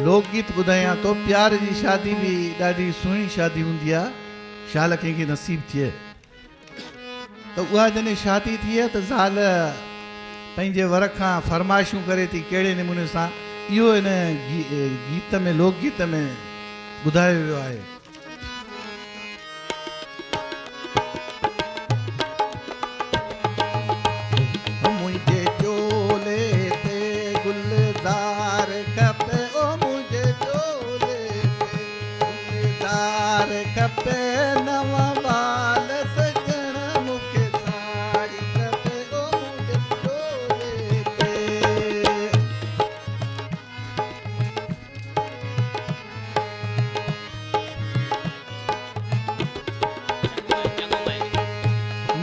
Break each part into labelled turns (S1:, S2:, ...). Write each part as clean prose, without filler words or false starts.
S1: लोकगीत ॿुधायां तो प्यार जी शादी भी ॾाढी सुहिणी शादी हूंदी आहे शाल कंहिंखे नसीब थिए त उहा जॾहिं शादी थिए त ज़ाल पंहिंजे वर खां फरमाइशूं करे थी कहिड़े नमूने सां इहो इन गीत में लोकगीत में ॿुधायो वियो आहे। मुंहिंजे चोले ते गुलज़ार खपे ओ मुंहिंजे चोले ते गुलज़ार खपे नवां वाल सजण मूंखे साड़ी खपे ओ मुंहिंजे चोले ते।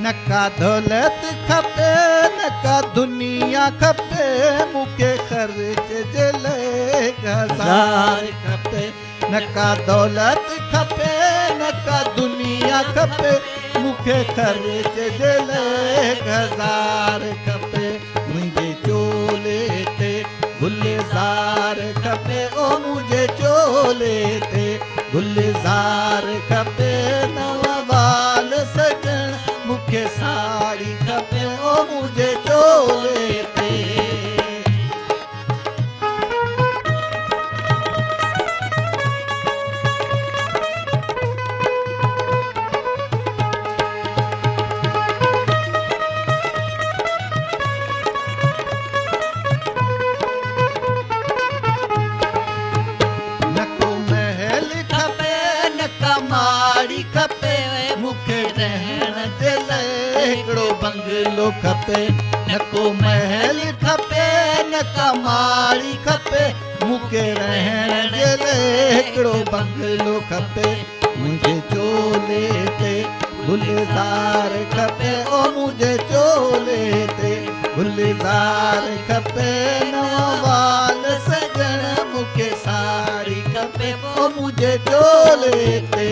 S1: नका दौलत खपे नका दुनिया खपे मूंखे ख़र्च जे लाइ हज़ार खपे। नका दौलत खपे नका दुनिया खपे मूंखे ख़र्च जे लाइ हज़ार खपे। मुंहिंजे चोले ते गुलज़ार खपे ओ मुंहिंजे चोले ते गुलज़ार खपे नवां वाल सजण मूंखे साड़ी खपे ओ मुंहिंजे चोले ते। नको महल खपे नका माड़ी खपे मूंखे रहण जे लाइ हिकिड़ो बंगलो खपे। नको महल खपे नका माड़ी खपे मूंखे रहण जे लाइ हिकिड़ो बंगलो खपे। मुंहिंजे चोले ते गुलज़ार खपे ओ मुंहिंजे चोले ते गुलज़ार खपे नवां वाल सजण मूंखे साड़ी खपे ओ मुंहिंजे चोले ते।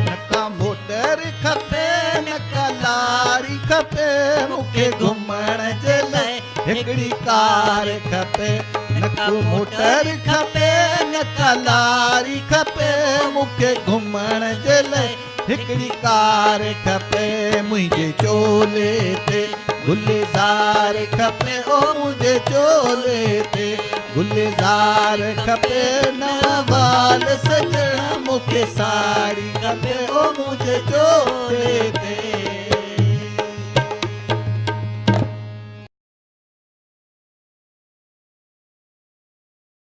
S1: नका मोटर खपे नका लारी खपे मूंखे घुमण जे लाइ हिकिड़ी कार खपे। नका मोटर खपे नका लारी खपे मूंखे घुमण जे लाइ हिकिड़ी कार खपे। मुंहिंजे चोले ते गुलज़ार खपे ओ मुंहिंजे चोले ते गुलज़ार खपे नवां वाल सजण मूंखे साड़ी खपे ओ मुंहिंजे चोले